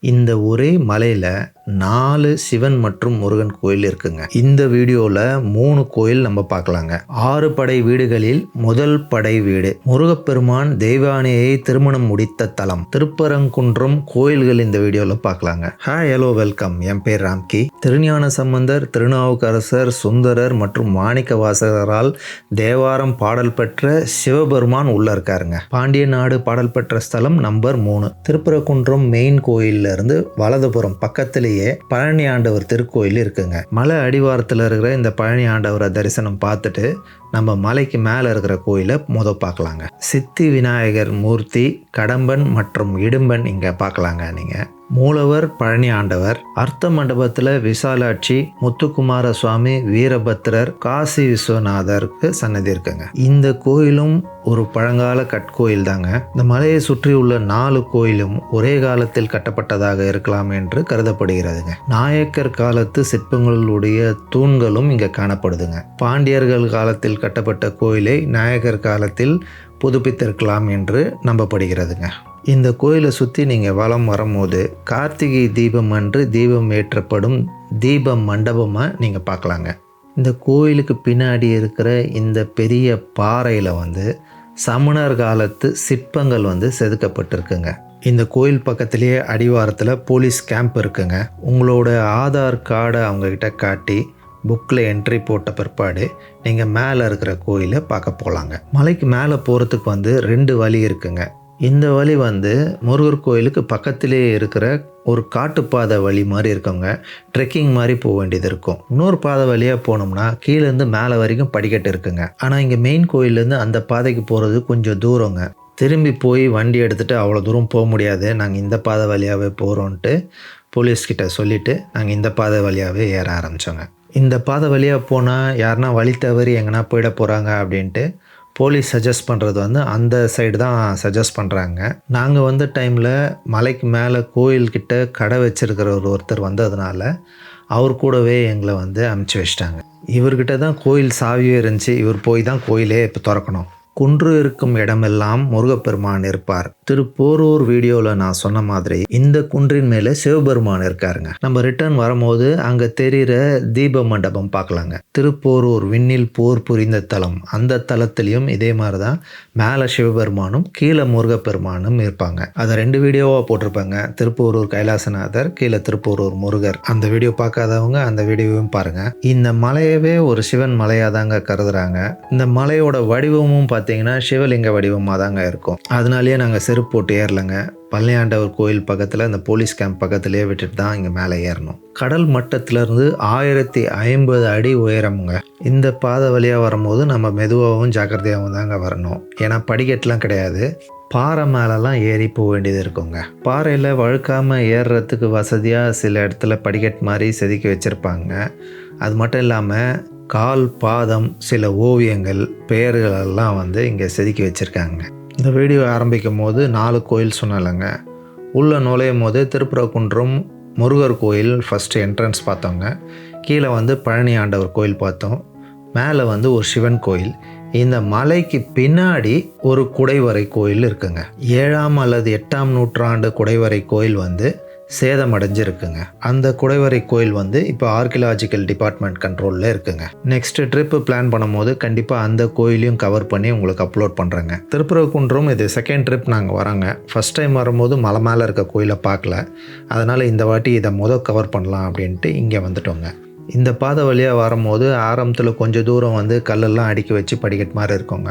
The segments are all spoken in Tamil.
இந்த ஒரே மலையில் 4 சிவன் மற்றும் முருகன் கோயில் இருக்குங்க. இந்த வீடியோவில் 3 கோயில் நம்ம பார்க்கலாங்க. 6 படை வீடுகளில் முதல் படை வீடு முருகப்பெருமான் தெய்வானையை திருமணம் முடித்த தலம் திருப்பரங்குன்றம் கோயில்கள் இந்த வீடியோவில் பார்க்கலாங்க. Hi hello welcome. என் பேர் ராம்கி. திருஞான சம்பந்தர், திருநாவுக்கரசர், சுந்தரர் மற்றும் மாணிக்க வாசகரால் தேவாரம் பாடல் பெற்ற சிவபெருமான் உள்ள இருக்காருங்க. பாண்டிய நாடு பாடல் பெற்ற ஸ்தலம் நம்பர் 3. திருப்பரங்குன்றம் மெயின் கோயில் இருந்து வலதுபுறம் பக்கத்திலேயே பழனி ஆண்டவர் திருக்கோயில் இருக்குங்க. மலை அடிவாரத்தில் இருக்கிற இந்த பழனி ஆண்டவரை தரிசனம் பார்த்துட்டு நம்ம மலைக்கு மேலே இருக்கிற கோயிலை பார்க்கலாங்க. சித்தி விநாயகர் மூர்த்தி, கடம்பன் மற்றும் இடும்பன் இங்கே பார்க்கலாங்க. நீங்கள் மூலவர் பழனி ஆண்டவர், அர்த்த மண்டபத்தில் விசாலாட்சி, முத்துக்குமார சுவாமி, வீரபத்ரர், காசி விஸ்வநாதருக்கு சன்னதி இருக்குங்க. இந்த கோயிலும் ஒரு பழங்கால கட்கோயில் தாங்க. இந்த மலையை சுற்றி உள்ள 4 கோயிலும் ஒரே காலத்தில் கட்டப்பட்டதாக இருக்கலாம் என்று கருதப்படுகிறதுங்க. நாயக்கர் காலத்து சிற்பங்களுடைய தூண்களும் இங்கே காணப்படுதுங்க. பாண்டியர்கள் காலத்தில் கட்டப்பட்ட கோயிலை நாயக்கர் காலத்தில் புதுப்பித்திருக்கலாம் என்று நம்பப்படுகிறதுங்க. இந்த கோயிலை சுற்றி நீங்கள் வலம் வரும்போது கார்த்திகை தீபம் அன்று தீபம் ஏற்றப்படும் தீப மண்டபமாக நீங்கள் பார்க்கலாங்க. இந்த கோயிலுக்கு பின்னாடி இருக்கிற இந்த பெரிய பாறையில் சமணர் காலத்து சிற்பங்கள் செதுக்கப்பட்டிருக்குங்க. இந்த கோயில் பக்கத்திலேயே அடிவாரத்தில் போலீஸ் கேம்ப் இருக்குங்க. உங்களோட ஆதார் கார்டை அவங்கக்கிட்ட காட்டி புக்கில் என்ட்ரி போட்ட பிற்பாடு நீங்கள் மேலே இருக்கிற கோயிலை பார்க்க போகலாங்க. மலைக்கு மேலே போகிறதுக்கு 2 வழி இருக்குங்க. இந்த வழி முருகர் கோயிலுக்கு பக்கத்திலே இருக்கிற ஒரு காட்டுப்பாதை வழி மாதிரி இருக்குங்க. ட்ரெக்கிங் மாதிரி போக வேண்டியது இருக்கும். இன்னொரு பாதை வழியாக போனோம்னா கீழேருந்து மேலே வரைக்கும் படிக்கட்டு இருக்குங்க. ஆனால் இங்கே மெயின் கோயிலேருந்து அந்த பாதைக்கு போகிறது கொஞ்சம் தூரங்க. திரும்பி போய் வண்டி எடுத்துகிட்டு அவ்வளோ தூரம் போக முடியாது, நாங்கள் இந்த பாதை வழியாகவே போகிறோன்ட்டு போலீஸ்கிட்ட சொல்லிவிட்டு நாங்கள் இந்த பாதை வழியாகவே ஏற ஆரம்பித்தோங்க. இந்த பாதை வழியாக போனால் யாருன்னா வழி தவறி எங்கன்னா போயிட போகிறாங்க அப்படின்ட்டு போலீஸ் சஜஸ்ட் பண்ணுறது அந்த சைடு தான் சஜஸ்ட் பண்ணுறாங்க. நாங்கள் டைமில் மலைக்கு மேலே கோயில்கிட்ட கடை வச்சுருக்கிற ஒருத்தர் வந்ததுனால அவர் கூடவே எங்களை அனுப்பிச்சி வச்சிட்டாங்க. இவர்கிட்ட தான் கோயில் சாவியே இருந்துச்சு. இவர் போய் தான் கோயிலே இப்போ திறக்கணும். குன்று இருக்கும் இடமெல்லாம் முருகப்பெருமான் இருப்பார். திருப்போரூர் வீடியோவில் நான் சொன்ன மாதிரி இந்த குன்றின் மேலே சிவபெருமான் இருக்காருங்க. நம்ம ரிட்டர்ன் வரும்போது அங்கே தெரிகிற தீப மண்டபம் பார்க்கலாங்க. திருப்போரூர் விண்ணில் போர் புரிந்த தலம், அந்த தலத்திலையும் இதே மாதிரி தான் மேலே சிவபெருமானும் கீழே முருகப்பெருமானும் இருப்பாங்க. அதை 2 வீடியோவாக போட்டிருப்பாங்க. திருப்போரூர் கைலாசநாதர், கீழே திருப்போரூர் முருகர். அந்த வீடியோ பார்க்காதவங்க அந்த வீடியோவையும் பாருங்கள். இந்த மலையவே ஒரு சிவன் மலையாக தாங்க கருதுறாங்க. இந்த மலையோட வடிவமும் பார்த்தீங்கன்னா சிவலிங்க வடிவமாக தாங்க இருக்கும். அதனாலேயே நாங்கள் செருப்பு போட்டு ஏறலைங்க. பழனியாண்டவர் கோயில் பக்கத்தில் இந்த போலீஸ் கேம்ப் பக்கத்துலேயே விட்டுட்டு தான் இங்கே மேலே ஏறணும். கடல் மட்டத்திலேருந்து 1050 அடி உயரமுங்க. இந்த பாதை வழியாக வரும்போது நம்ம மெதுவாகவும் ஜாக்கிரதையாகவும் தாங்க வரணும். ஏன்னா படிக்கட்டுலாம் கிடையாது. பாறை மேலெலாம் ஏறி போக வேண்டியது இருக்குங்க. பாறையில் வழுக்காமல் ஏறுறதுக்கு வசதியாக சில இடத்துல படிக்கட்டு மாதிரி செதுக்கி வச்சுருப்பாங்க. அது மட்டும் இல்லாமல் கால் பாதம் சில ஓவியங்கள் பெயர்களெல்லாம் இங்கே செதுக்கி வச்சுருக்காங்க. இந்த வீடியோ ஆரம்பிக்கும் போது 4 கோயில் சொன்னாலங்க. உள்ளே நுழையும் போது திருப்பரங்குன்றம் முருகர் கோயில் ஃபஸ்ட்டு என்ட்ரன்ஸ் பார்த்தோங்க. கீழே பழனி ஆண்டவர் கோயில் பார்த்தோம். மேலே ஒரு சிவன் கோயில். இந்த மலைக்கு பின்னாடி ஒரு குடைவரை கோயில் இருக்குங்க. 7ஆம் அல்லது 8ஆம் நூற்றாண்டு குடைவரை கோயில் சேதமடைஞ்சிருக்குங்க. அந்த குடைவரை கோயில் இப்போ ஆர்கியலாஜிக்கல் டிபார்ட்மெண்ட் கண்ட்ரோலில் இருக்குங்க. நெக்ஸ்ட் ட்ரிப்பு பிளான் பண்ணும்போது கண்டிப்பாக அந்த கோயிலையும் கவர் பண்ணி உங்களுக்கு அப்லோட் பண்ணுறேங்க. திருப்பரங்குன்றம் இது 2nd ட்ரிப் நாங்கள் வரோங்க. ஃபஸ்ட் டைம் வரும்போது மலை மேலே இருக்க கோயிலை பார்க்கல. அதனால் இந்த வாட்டி இதை கவர் பண்ணலாம் அப்படின்ட்டு இங்கே வந்துட்டோங்க. இந்த பாதை வழியாக வரும்போது ஆரம்பத்தில் கொஞ்சம் தூரம் கல்லெல்லாம் அடுக்கி வச்சு படிக்கட்டு மாதிரி இருக்குங்க.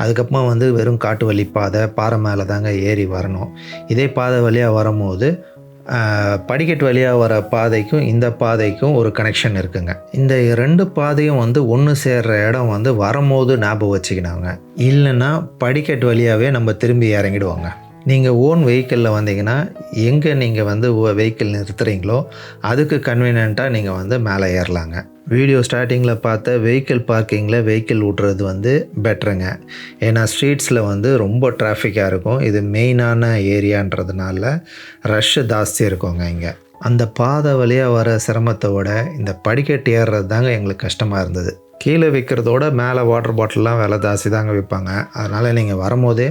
அதுக்கப்புறமா வெறும் காட்டு வழி பாதை, பாறை மேலே தாங்க ஏறி வரணும். இதே பாதை வழியாக வரும்போது படிக்கட்டு வழியாக வர பாதைக்கும் இந்த பாதைக்கும் ஒரு கனெக்ஷன் இருக்குங்க. இந்த 2 பாதையும் ஒன்று சேர்கிற இடம் வரும்போது ஞாபகம் வச்சுக்கினாங்க. இல்லைன்னா படிக்கட்டு வழியாகவே நம்ம திரும்பி இறங்கிடுவாங்க. நீங்கள் ஓன் வெஹிக்கிளில் வந்தீங்கன்னா எங்கே நீங்கள் வெஹிக்கிள் நிறுத்துகிறீங்களோ அதுக்கு கன்வீனியண்ட்டாக நீங்கள் மேலே ஏறலாங்க. வீடியோ ஸ்டார்டிங்கில் பார்த்த வெஹிக்கிள் பார்க்கிங்கில் வெஹிக்கிள் விட்றது பெட்டருங்க. ஏன்னா ஸ்ட்ரீட்ஸில் ரொம்ப டிராஃபிக்காக இருக்கும். இது மெயினான ஏரியான்றதுனால ரஷ்ஷு ஜாஸ்தி இருக்குங்க. இங்கே அந்த பாதை வழியாக வர சிரமத்தை விட இந்த படிக்கட்டு ஏறுறது தாங்க எங்களுக்கு கஷ்டமாக இருந்தது. கீழே விற்கிறதோட மேலே வாட்டர் பாட்டில்லாம் விலை ஜாஸ்தி தாங்க விற்பாங்க. அதனால் நீங்கள் வரும்போதே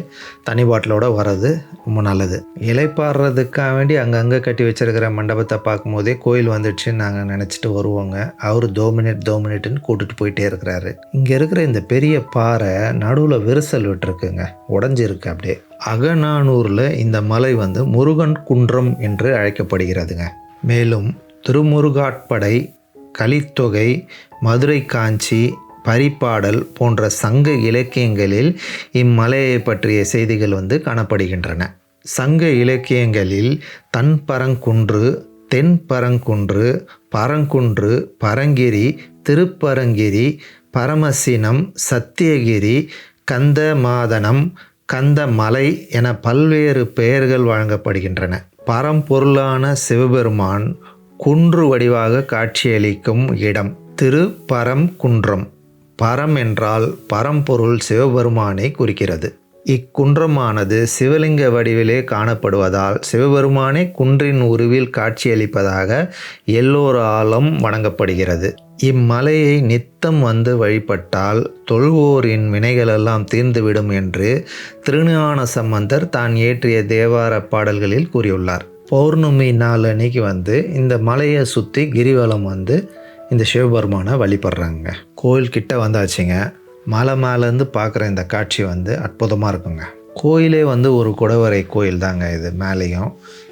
தனி பாட்டிலோடு வர்றது ரொம்ப நல்லது. இலைப்பாடுறதுக்காக வேண்டி அங்கங்கே கட்டி வச்சுருக்கிற மண்டபத்தை பார்க்கும்போதே கோயில் வந்துடுச்சுன்னு நாங்கள் நினச்சிட்டு வருவோங்க. அவர் தோமினேட்டுன்னு கூட்டிகிட்டு போயிட்டே இருக்கிறாரு. இங்கே இருக்கிற இந்த பெரிய பாறை நடுவில் விரிசல் விட்டுருக்குங்க, உடஞ்சிருக்கு அப்படியே. அகநானூரில் இந்த மலை வந்து முருகன் குன்றம் என்று அழைக்கப்படுகிறதுங்க. மேலும் திருமுருகாட்படை, கலித்தொகை, மதுரை காஞ்சி, பரிபாடல் போன்ற சங்க இலக்கியங்களில் இம்மலையை பற்றிய செய்திகள் வந்து காணப்படுகின்றன. சங்க இலக்கியங்களில் தன்பரங்குன்று, தென்பரங்குன்று, பரங்குன்று, பரங்கிரி, திருப்பரங்கிரி, பரமசினம், சத்தியகிரி, கந்தமாதனம், கந்தமலை என பல்வேறு பெயர்கள் வழங்கப்படுகின்றன. பரம்பொருளான சிவபெருமான் குன்று வடிவாக காட்சியளிக்கும் இடம் திருப்பரங்குன்றம். பரம் என்றால் பரம்பொருள் சிவபெருமானை குறிக்கிறது. இக்குன்றமானது சிவலிங்க வடிவிலே காணப்படுவதால் சிவபெருமானே குன்றின் உருவில் காட்சியளிப்பதாக எல்லோராலும் வணங்கப்படுகிறது. இம்மலையை நித்தம் வந்து வழிபட்டால் தொழுவோரின் வினைகளெல்லாம் தீர்ந்துவிடும் என்று திருஞான சம்பந்தர் தான் இயற்றிய தேவார பாடல்களில் கூறியுள்ளார். பௌர்ணமி நாள் அன்னைக்கு வந்து இந்த மலையை சுற்றி கிரிவலம் வந்து இந்த சிவபெருமானை வழிபடுறாங்க. கோயில் கிட்ட வந்தாச்சுங்க. மலை மேலேருந்து பார்க்குற இந்த காட்சி வந்து அற்புதமாக இருக்குங்க. கோயிலே வந்து ஒரு குடவரை கோயில் தாங்க இது மேலேயும்.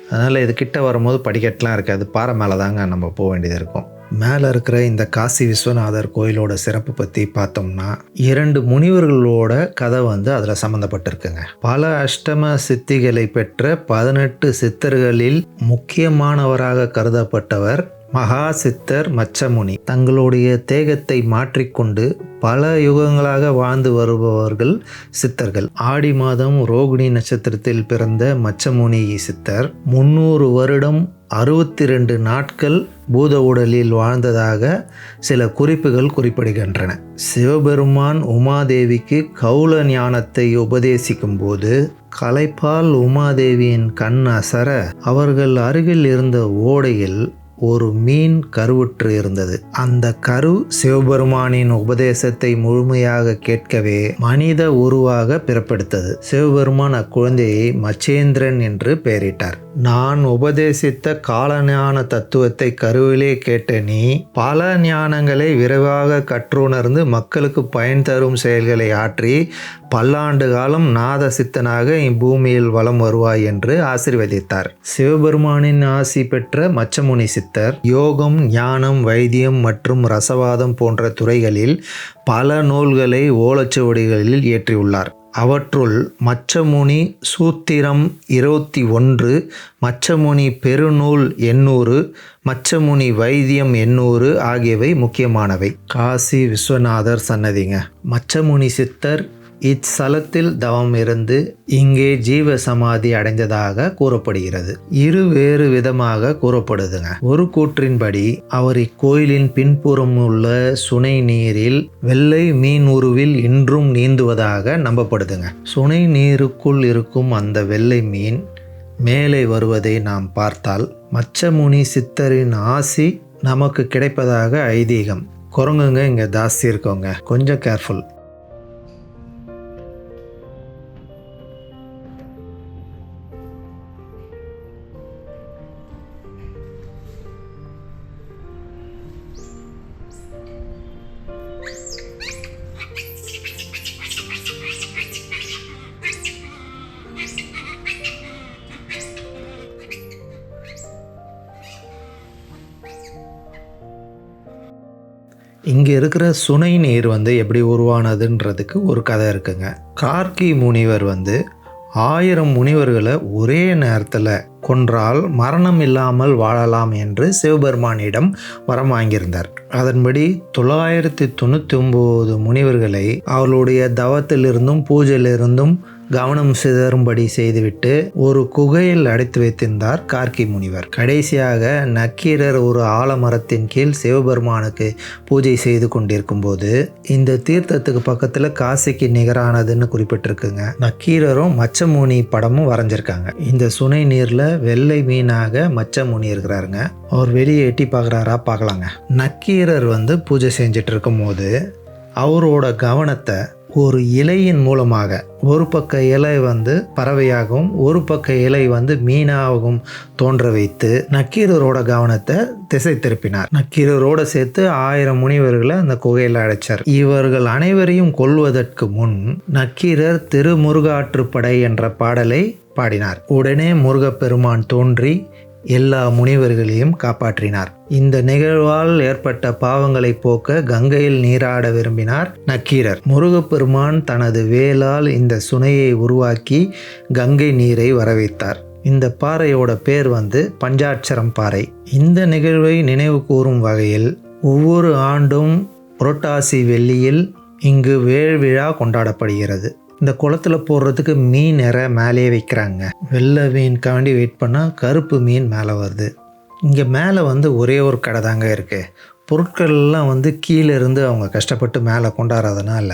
அதனால் இது கிட்ட வரும்போது படிக்கட்டெலாம் இருக்காது, பாறை மேலே தாங்க நம்ம போக வேண்டியது இருக்கும். மேலே இருக்கிற இந்த காசி விஸ்வநாதர் கோயிலோட சிறப்பு பற்றி பார்த்தோம்னா 2 முனிவர்களோட கதை வந்து அதில் சம்மந்தப்பட்டிருக்குங்க. பல அஷ்டம சித்திகளை பெற்ற 18 சித்தர்களில் முக்கியமானவராக கருதப்பட்டவர் மகா சித்தர் மச்சமுனி. தங்களுடைய தேகத்தை மாற்றிக்கொண்டு பல யுகங்களாக வாழ்ந்து வருபவர்கள் சித்தர்கள். ஆடி மாதம் ரோகிணி நட்சத்திரத்தில் பிறந்த மச்சமுனி சித்தர் 300 வருடம் 62 நாட்கள் பூத உடலில் வாழ்ந்ததாக சில குறிப்புகள் குறிப்பிடுகின்றன. சிவபெருமான் உமாதேவிக்கு கௌல ஞானத்தை உபதேசிக்கும் போது கலைப்பால் உமாதேவியின் கண் அசர அவர்கள் அருகில் இருந்த ஓடையில் ஒரு மீன் கருவுற்று இருந்தது. அந்த கரு சிவபெருமானின் உபதேசத்தை முழுமையாக கேட்கவே மனித உருவாக பிறப்பெடுத்தது. சிவபெருமான் அக்குழந்தையை மச்சேந்திரன் என்று பெயரிட்டார். நான் உபதேசித்த காலஞான தத்துவத்தை கருவிலே கேட்ட நீ பல ஞானங்களை விரைவாக கற்றுணர்ந்து மக்களுக்கு பயன் தரும் செயல்களை ஆற்றி பல்லாண்டு காலம் நாத சித்தனாக இப்பூமியில் வலம் வருவாய் என்று ஆசீர்வதித்தார். சிவபெருமானின் ஆசி பெற்ற மச்சமுனி சித்தர் யோகம், ஞானம், வைத்தியம் மற்றும் ரசவாதம் போன்ற துறைகளில் பல நூல்களை ஓலைச்சுவடிகளில் இயற்றியுள்ளார். அவற்றுள் மச்சமுனி சூத்திரம் 21, மச்சமுனி பெருநூல் 800, மச்சமுனி வைத்தியம் 800 ஆகியவை முக்கியமானவை. காசி விஸ்வநாதர் சன்னதிங்க. மச்சமுனி சித்தர் இச்சலத்தில் தவம் இருந்து இங்கே ஜீவ சமாதி அடைந்ததாக கூறப்படுகிறது. வேறு விதமாக கூறப்படுதுங்க. ஒரு கூற்றின்படி அவர் இக்கோயிலின் பின்புறம் உள்ள சுனை நீரில் வெள்ளை மீன் உருவில் இன்றும் நீந்துவதாக நம்பப்படுதுங்க. சுனை நீருக்குள் இருக்கும் அந்த வெள்ளை மீன் மேலே வருவதை நாம் பார்த்தால் மச்சமுனி சித்தரின் ஆசி நமக்கு கிடைப்பதாக ஐதீகம். குரங்குங்க இங்கே ஜாஸ்தி இருக்கவங்க, கொஞ்சம் கேர்ஃபுல். இங்கே இருக்கிற சுனை நீர் வந்து எப்படி உருவானதுன்றதுக்கு ஒரு கதை இருக்குங்க. கார்கி முனிவர் வந்து 1000 முனிவர்களை ஒரே நேரத்தில் கொன்றால் மரணம் இல்லாமல் வாழலாம் என்று சிவபெருமானிடம் வரம் வாங்கியிருந்தார். அதன்படி 999 முனிவர்களை அவர்களுடைய தவத்திலிருந்தும் பூஜையிலிருந்தும் கவனம் சிதறும்படி செய்துவிட்டு ஒரு குகையில் அடைத்து வைத்திருந்தார் கார்கி முனிவர். கடைசியாக நக்கீரர் ஒரு ஆலமரத்தின் கீழ் சிவபெருமானுக்கு பூஜை செய்து கொண்டிருக்கும் போது இந்த தீர்த்தத்துக்கு பக்கத்தில் காசிக்கு நிகரானதுன்னு குறிப்பிட்டிருக்குங்க. நக்கீரரும் மச்சமுனி படமும் வரைஞ்சிருக்காங்க. இந்த சுனை நீரில் வெள்ளை மீனாக மச்சமுனி இருக்கிறாருங்க. அவர் வெளியே எட்டி பார்க்குறாரா பார்க்கலாங்க. நக்கீரர் வந்து பூஜை செஞ்சுட்டு இருக்கும் போது அவரோட கவனத்தை ஒரு இலையின் மூலமாக ஒரு பக்க இலை வந்து பறவையாகவும் ஒரு பக்க இலை வந்து மீனாகவும் தோன்ற வைத்து நக்கீரரோட கவனத்தை திசை திருப்பினார். நக்கீரரோட சேர்த்து 1000 முனிவர்களை அந்த குகையில் அடைச்சார். இவர்கள் அனைவரையும் கொல்வதற்கு முன் நக்கீரர் திருமுருகாற்றுப்படை என்ற பாடலை பாடினார். உடனே முருகப்பெருமான் தோன்றி எல்லா முனிவர்களையும் காப்பாற்றினார். இந்த நிகழ்வால் ஏற்பட்ட பாவங்களை போக்க கங்கையில் நீராட விரும்பினார் நக்கீரர். முருகப்பெருமான் தனது வேலால் இந்த சுனையை உருவாக்கி கங்கை நீரை வரவைத்தார். இந்த பாறையோட பேர் வந்து பஞ்சாட்சரம் பாறை. இந்த நிகழ்வை நினைவு கூறும் வகையில் ஒவ்வொரு ஆண்டும் புரட்டாசி வெள்ளியில் இங்கு வேள் விழா கொண்டாடப்படுகிறது. இந்த குளத்தில் போடுறதுக்கு மீன் மேலேயே வைக்கிறாங்க. வெள்ளை மீனுக்காண்டி வெயிட் பண்ணால் கருப்பு மீன் மேலே வருது. இங்கே மேலே வந்து ஒரே ஒரு கடை தாங்க இருக்குது. பொருட்கள்லாம் வந்து கீழே இருந்து அவங்க கஷ்டப்பட்டு மேலே கொண்டாடுறதுனால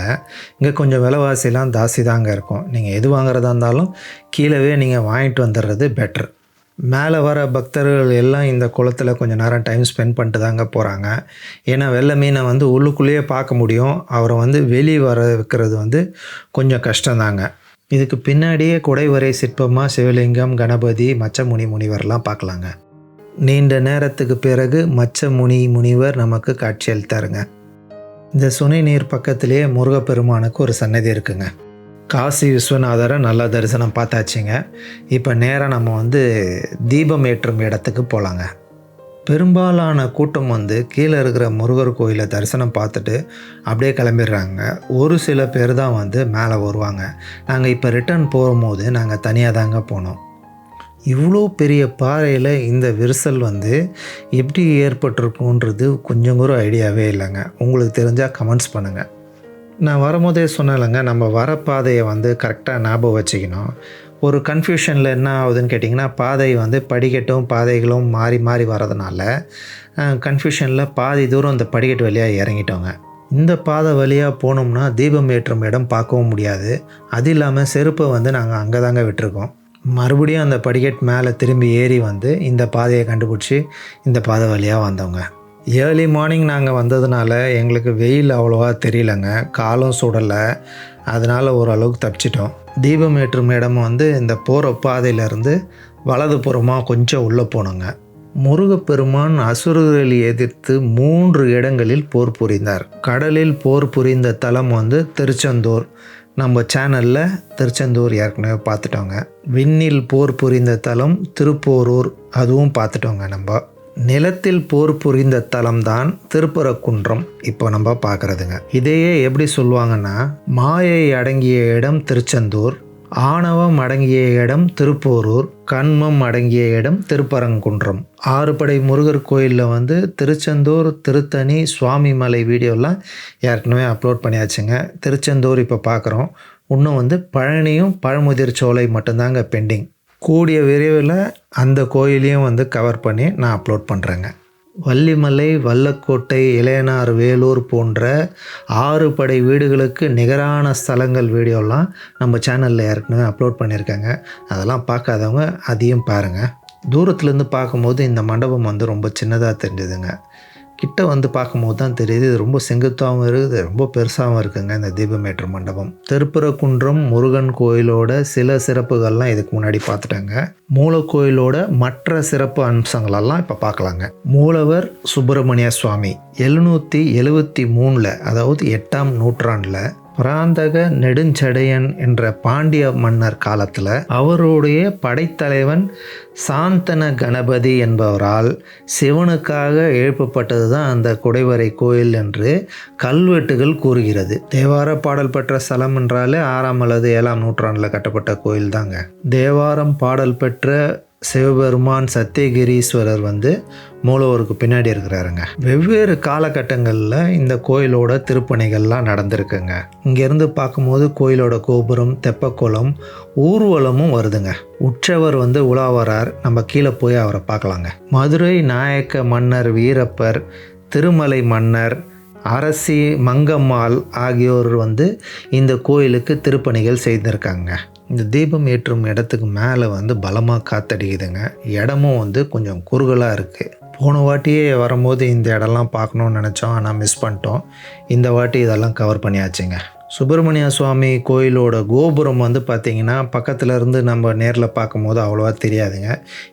இங்கே கொஞ்சம் விலைவாசிலாம் ஜாஸ்தி தாங்க இருக்கும். நீங்கள் எது வாங்குறதா இருந்தாலும் கீழவே நீங்கள் வாங்கிட்டு வந்துடுறது பெட்ரு. மேலே வர பக்தர்கள் எல்லாம் இந்த குளத்தில் கொஞ்சம் நேரம் டைம் ஸ்பெண்ட் பண்ணிட்டு தாங்க போகிறாங்க. ஏன்னா வெள்ளை மீனை வந்து உள்ளுக்குள்ளேயே பார்க்க முடியும். அவரை வந்து வெளியே வர வைக்கிறது வந்து கொஞ்சம் கஷ்டம்தாங்க. இதுக்கு பின்னாடியே குடைவரை சிற்பமாக சிவலிங்கம், கணபதி, மச்சமுனி முனிவர்லாம் பார்க்கலாங்க. நீண்ட நேரத்துக்கு பிறகு மச்சமுனி முனிவர் நமக்கு காட்சியளித்தாருங்க. இந்த சுனை நீர் பக்கத்திலேயே முருகப்பெருமானுக்கு ஒரு சன்னதி இருக்குங்க. காசி விஸ்வநாதரை நல்லா தரிசனம் பார்த்தாச்சுங்க. இப்போ நேராக நம்ம வந்து தீபம் ஏற்றும் இடத்துக்கு போகலாங்க. பெரும்பாலான கூட்டம் வந்து கீழே இருக்கிற முருகர் கோயிலை தரிசனம் பார்த்துட்டு அப்படியே கிளம்பிடுறாங்க. ஒரு சில பேர் தான் வந்து மேலே வருவாங்க. நாங்கள் இப்போ ரிட்டர்ன் போகும்போது நாங்கள் தனியாக தாங்க போனோம். இவ்வளோ பெரிய பாறையில் இந்த விரிசல் வந்து எப்படி ஏற்பட்டிருக்குன்றது கொஞ்சம் கூட ஐடியாவே இல்லைங்க. உங்களுக்கு தெரிஞ்சால் கமெண்ட்ஸ் பண்ணுங்கள். நான் வரும்போதே சொன்னேன்லங்க, நம்ம வர பாதையை வந்து கரெக்டாக ஞாபகம் வச்சுக்கணும். ஒரு கன்ஃபியூஷனில் என்ன ஆகுதுன்னு கேட்டிங்கன்னா, பாதை வந்து படிக்கட்டும் பாதைகளும் மாறி மாறி வரதுனால கன்ஃபியூஷனில் பாதி தூரம் இந்த படிக்கட்டு வழியாக இறங்கிட்டோங்க. இந்த பாதை வழியாக போனோம்னா தீபம் ஏற்றும் இடம் பார்க்கவும் முடியாது. அது இல்லாமல் செருப்பை வந்து நாங்கள் அங்கே தாங்க விட்டுருக்கோம். மறுபடியும் அந்த படிக்கட்டு மேலே திரும்பி ஏறி வந்து இந்த பாதையை கண்டுபிடிச்சி இந்த பாதை வழியாக வந்தோங்க. ஏர்லி மார்னிங் நாங்கள் வந்ததுனால எங்களுக்கு வெயில் அவ்வளோவா தெரியலங்க. காலும் சுடலை. அதனால் ஓரளவுக்கு தப்பிச்சிட்டோம். தீபம் ஏற்றும் இடம் வந்து இந்த போகிற பாதையிலேருந்து வலதுபுறமாக கொஞ்சம் உள்ளே போனோங்க. முருகப்பெருமான் அசுரர்களை எதிர்த்து 3 இடங்களில் போர் புரிந்தார். கடலில் போர் புரிந்த தலம் வந்து திருச்செந்தூர். நம்ம சேனலில் திருச்செந்தூர் ஏற்கனவே பார்த்துட்டோங்க. விண்ணில் போர் புரிந்த தலம் திருப்போரூர், அதுவும் பார்த்துட்டோங்க. நம்ம நிலத்தில் போர் புரிந்த தலம்தான் திருப்பரங்குன்றம் இப்போ நம்ம பார்க்குறதுங்க. இதையே எப்படி சொல்லுவாங்கன்னா, மாயை அடங்கிய இடம் திருச்செந்தூர், ஆணவம் அடங்கிய இடம் திருப்போரூர், கண்மம் அடங்கிய இடம் திருப்பரங்குன்றம். 6 படை முருகர் கோயிலில் வந்து திருச்செந்தூர், திருத்தணி, சுவாமிமலை வீடியோலாம் ஏற்கனவே அப்லோட் பண்ணியாச்சுங்க. திருச்செந்தூர் இப்போ பார்க்குறோம். இன்னும் வந்து பழனியும் பழமுதிர் சோலை மட்டும்தாங்க பெண்டிங். கூடிய விரைவில் அந்த கோயிலையும் வந்து கவர் பண்ணி நான் அப்லோட் பண்ணுறேங்க. வள்ளிமலை, வல்லக்கோட்டை, இளையனார், வேலூர் போன்ற 6 படை வீடுகளுக்கு நிகரான ஸ்தலங்கள் வீடியோலாம் நம்ம சேனலில் ஏற்கனவே அப்லோட் பண்ணியிருக்காங்க. அதெல்லாம் பார்க்காதவங்க அதையும் பாருங்கள். தூரத்துலேருந்து பார்க்கும்போது இந்த மண்டபம் வந்து ரொம்ப சின்னதாக தெரிஞ்சுதுங்க. கிட்ட வந்து பார்க்கும்போது தான் தெரியுது இது ரொம்ப செங்குத்தாகவும் இருக்குது, ரொம்ப பெருசாகவும் இருக்குங்க இந்த தீபமேற்று மண்டபம். திருப்பரங்குன்றம் முருகன் கோயிலோட சில சிறப்புகள்லாம் இதுக்கு முன்னாடி பார்த்துட்டாங்க. மூலக்கோயிலோட மற்ற சிறப்பு அம்சங்களெல்லாம் இப்போ பார்க்கலாங்க. மூலவர் சுப்பிரமணிய சுவாமி 773 அதாவது 8ஆம் நூற்றாண்டில் பராந்தக நெடுஞ்சடையன் என்ற பாண்டிய மன்னர் காலத்தில் அவருடைய படைத்தலைவன் சாந்தன கணபதி என்பவரால் சிவனுக்காக எழுப்பப்பட்டது தான் அந்த குடைவரை கோயில் என்று கல்வெட்டுகள் கூறுகிறது. தேவார பாடல் பெற்ற ஸ்தலம் என்றாலே 6ஆம் அல்லது 7ஆம் நூற்றாண்டில் கட்டப்பட்ட கோயில் தாங்க. தேவாரம் பாடல் பெற்ற சிவபெருமான் சத்தியகிரீஸ்வரர் வந்து மூலவருக்கு பின்னாடி இருக்கிறாருங்க. வெவ்வேறு காலகட்டங்களில் இந்த கோயிலோட திருப்பணிகள்லாம் நடந்திருக்குங்க. இங்கேருந்து பார்க்கும்போது கோயிலோட கோபுரம், தெப்பக்குளம், ஊர்வலமும் வருதுங்க. உற்சவர் வந்து உலா வரார். நம்ம கீழே போய் அவரை பார்க்கலாங்க. மதுரை நாயக்க மன்னர் வீரப்பர், திருமலை மன்னர், அரசி மங்கம்மாள் ஆகியோர் வந்து இந்த கோயிலுக்கு திருப்பணிகள் செய்திருக்காங்க. இந்த தீபம் ஏற்றும் இடத்துக்கு மேலே வந்து பலமாக காத்தடிக்குதுங்க. இடமும் வந்து கொஞ்சம் குறுகலாக இருக்குது. போன வாட்டியே வரும்போது இந்த இடம்லாம் பார்க்கணுன்னு நினச்சோம், ஆனால் மிஸ் பண்ணிட்டோம். இந்த வாட்டி இதெல்லாம் கவர் பண்ணியாச்சுங்க. சுப்பிரமணிய சுவாமி கோயிலோட கோபுரம் வந்து பார்த்திங்கன்னா பக்கத்தில் இருந்து நம்ம நேரில் பார்க்கும்போது அவ்வளோவா தெரியாதுங்க.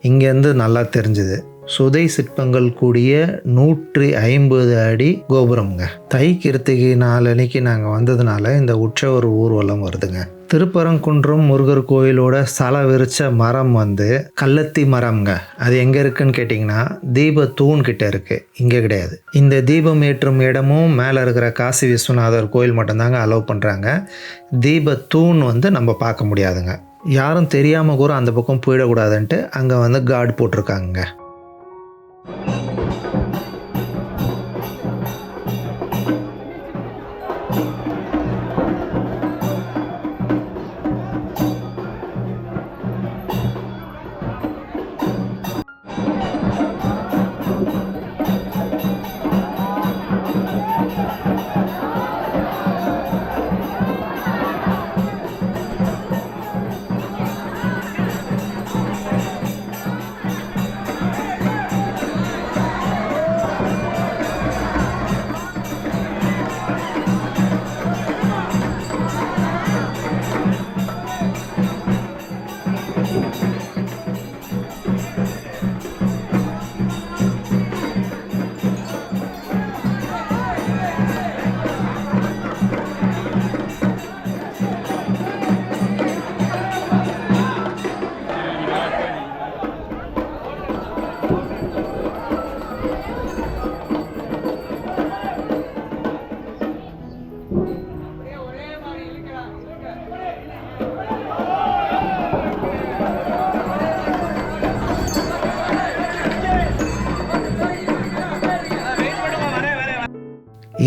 இங்கேருந்து நல்லா தெரிஞ்சுது. சுதை சிற்பங்கள் கூடிய 150 அடி கோபுரம்ங்க. தை கிருத்திகை நாளன்னைக்கு நாங்கள் வந்ததுனால இந்த உற்சவர் ஊர்வலம் வருதுங்க. திருப்பரங்குன்றம் முருகர் கோயிலோட சல விரிச்ச மரம் வந்து கள்ளத்தி மரம்ங்க. அது எங்கே இருக்குன்னு கேட்டிங்கன்னா தீப தூண் கிட்ட இருக்குது, இங்கே கிடையாது. இந்த தீபம் ஏற்றும் இடமும் மேலே இருக்கிற காசி விஸ்வநாதர் கோயில் மட்டும்தாங்க அலோவ் பண்ணுறாங்க. தீப தூண் வந்து நம்ம பார்க்க முடியாதுங்க. யாரும் தெரியாமல் கூட அந்த பக்கம் போயிடக்கூடாதுன்ட்டு அங்கே வந்து கார்டு போட்டிருக்காங்க.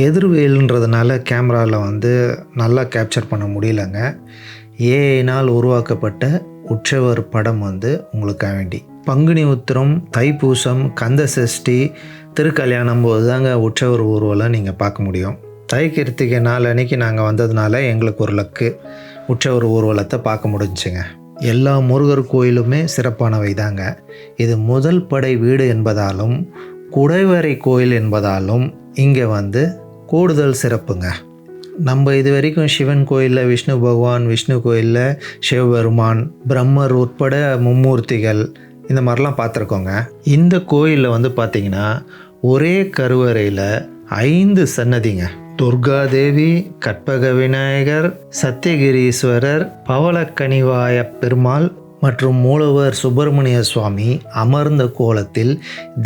எதிர்வேல்ன்றதுனால கேமராவில் வந்து நல்லா கேப்சர் பண்ண முடியலங்க. ஏஐனால் உருவாக்கப்பட்ட உற்சவர் படம் வந்து உங்களுக்காக வேண்டி. பங்குனி உத்திரம், தைப்பூசம், கந்த சஷ்டி, திருக்கல்யாணம் போது தாங்க உற்சவர் ஊர்வலம் நீங்கள் பார்க்க முடியும். தை கிருத்திகை நாள் அன்னைக்கு நாங்கள் வந்ததுனால எங்களுக்கு ஒரு லக்கு உற்சவர் ஊர்வலத்தை பார்க்க முடிஞ்சுங்க. எல்லா முருகர் கோயிலுமே சிறப்பானவை தாங்க. இது முதல் படை வீடு என்பதாலும் குடைவரை கோயில் என்பதாலும் இங்கே வந்து கூடுதல் சிறப்புங்க. நம்ம இது வரைக்கும் சிவன் கோயிலில் விஷ்ணு பகவான், விஷ்ணு கோயிலில் சிவபெருமான், பிரம்மர் உட்பட மும்மூர்த்திகள் இந்த மாதிரிலாம் பார்த்துருக்கோங்க. இந்த கோயிலில் வந்து பார்த்திங்கன்னா ஒரே கருவறையில் 5 சன்னதிங்க. துர்காதேவி, கற்பக விநாயகர், சத்தியகிரீஸ்வரர், பவளக்கனிவாய பெருமாள் மற்றும் மூலவர் சுப்பிரமணிய சுவாமி அமர்ந்த கோலத்தில்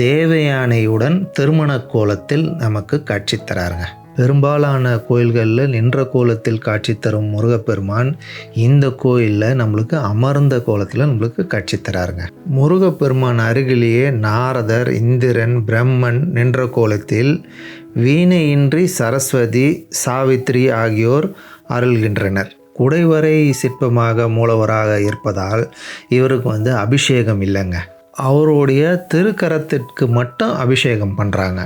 தேவயானையுடன் திருமண கோலத்தில் நமக்கு காட்சி தராருங்க. பெரும்பாலான கோயில்களில் நின்ற கோலத்தில் காட்சி தரும் முருகப்பெருமான் இந்த கோயிலில் நம்மளுக்கு அமர்ந்த கோலத்தில் நம்மளுக்கு காட்சி தராருங்க. முருகப்பெருமான் அருகிலேயே நாரதர், இந்திரன், பிரம்மன் நின்ற கோலத்தில், வீணையின்றி சரஸ்வதி, சாவித்ரி ஆகியோர் அருள்கின்றனர். குடைவரை சிற்பமாக மூலவராக இருப்பதால் இவருக்கு வந்து அபிஷேகம் இல்லைங்க. அவருடைய திருக்கரத்திற்கு மட்டும் அபிஷேகம் பண்ணுறாங்க.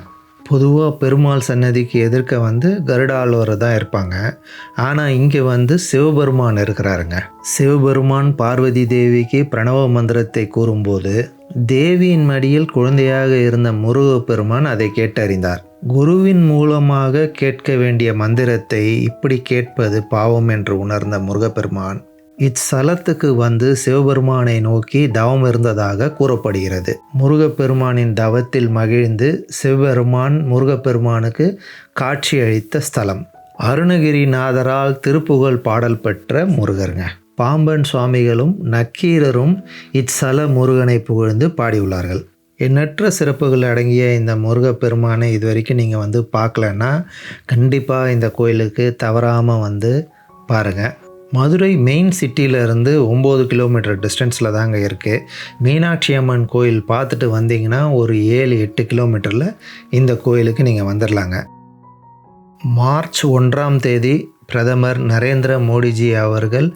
பொதுவாக பெருமாள் சன்னதிக்கு எதிர்க்க வந்து கருடாழ்வார் தான் இருப்பாங்க. ஆனால் இங்கே வந்து சிவபெருமான் இருக்கிறாருங்க. சிவபெருமான் பார்வதி தேவிக்கு பிரணவ மந்திரத்தை கூறும்போது தேவியின் மடியில் குழந்தையாக இருந்த முருகப்பெருமான் அதை கேட்டறிந்தார். குருவின் மூலமாக கேட்க வேண்டிய மந்திரத்தை இப்படி கேட்பது பாவம் என்று உணர்ந்த முருகப்பெருமான் இச்சலத்துக்கு வந்து சிவபெருமானை நோக்கி தவம் இருந்ததாக கூறப்படுகிறது. முருகப்பெருமானின் தவத்தில் மகிழ்ந்து சிவபெருமான் முருகப்பெருமானுக்கு காட்சி அளித்த ஸ்தலம். அருணகிரிநாதரால் திருப்புகழ் பாடல் பெற்ற முருகருங்க. பாம்பன் சுவாமிகளும் நக்கீரரும் இச்சல முருகனை புகழ்ந்து பாடியுள்ளார்கள். எண்ணற்ற சிறப்புகள் அடங்கிய இந்த முருகப்பெருமானை இது வரைக்கும் நீங்கள் வந்து பார்க்கலன்னா கண்டிப்பாக இந்த கோயிலுக்கு தவறாமல் வந்து பாருங்கள். மதுரை மெயின் சிட்டியிலேருந்து 9 கிலோமீட்டர் டிஸ்டன்ஸில் தாங்க இருக்குது. மீனாட்சி அம்மன் கோயில் பார்த்துட்டு வந்தீங்கன்னா ஒரு 7-8 கிலோமீட்டரில் இந்த கோயிலுக்கு நீங்கள் வந்துடலாங்க. மார்ச் 1ஆம் தேதி பிரதமர் நரேந்திர மோடிஜி அவர்கள்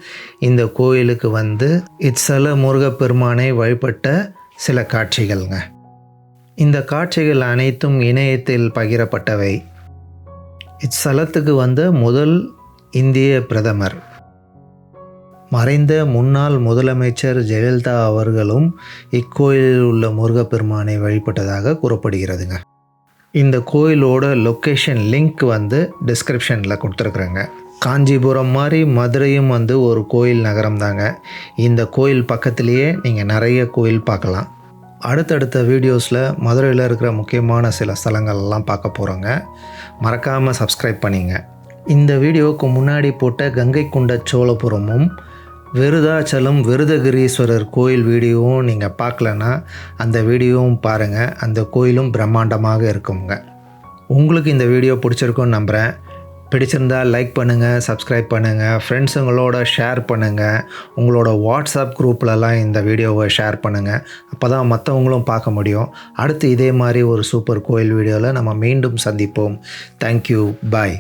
இந்த கோயிலுக்கு வந்து இச்சல முருகப்பெருமானை வழிபட்ட சில காட்சிகள்ங்க. இந்த காட்சிகள் அனைத்தும் இணையத்தில் பகிரப்பட்டவை. இச்சலத்துக்கு வந்த முதல் இந்திய பிரதமர். மறைந்த முன்னாள் முதலமைச்சர் ஜெயலலிதா அவர்களும் இக்கோயிலில் உள்ள முருகப்பெருமானை வழிபட்டதாக கூறப்படுகிறதுங்க. இந்த கோயிலோட லொக்கேஷன் லிங்க் டிஸ்கிரிப்ஷனில் கொடுத்துருக்குறேங்க. காஞ்சிபுரம் மாதிரி மதுரையும் ஒரு கோயில் நகரம் தாங்க. இந்த கோயில் பக்கத்துலேயே நீங்கள் நிறைய கோயில் பார்க்கலாம். அடுத்தடுத்த வீடியோஸில் மதுரையில் இருக்கிற முக்கியமான சில ஸ்தலங்கள்லாம் பார்க்க போகிறோங்க. மறக்காமல் சப்ஸ்கிரைப் பண்ணிங்க. இந்த வீடியோவுக்கு முன்னாடி போட்ட கங்கை கொண்ட சோழபுரமும் விருதாச்சலம் விருதகிரீஸ்வரர் கோயில் வீடியோவும் நீங்கள் பார்க்கலன்னா அந்த வீடியோவும் பாருங்கள். அந்த கோயிலும் பிரம்மாண்டமாக இருக்குங்க. உங்களுக்கு இந்த வீடியோ பிடிச்சிருக்குன்னு நம்புகிறேன். பிடிச்சிருந்தால் லைக் பண்ணுங்கள், சப்ஸ்கிரைப் பண்ணுங்கள், ஃப்ரெண்ட்ஸுங்களோட ஷேர் பண்ணுங்கள். உங்களோட வாட்ஸ்அப் குரூப்லலாம் இந்த வீடியோவை ஷேர் பண்ணுங்கள். அப்போ தான் மற்றவங்களும் பார்க்க முடியும். அடுத்து இதே மாதிரி ஒரு சூப்பர் கோயில் வீடியோவில் நம்ம மீண்டும் சந்திப்போம். தேங்க்யூ. பாய்.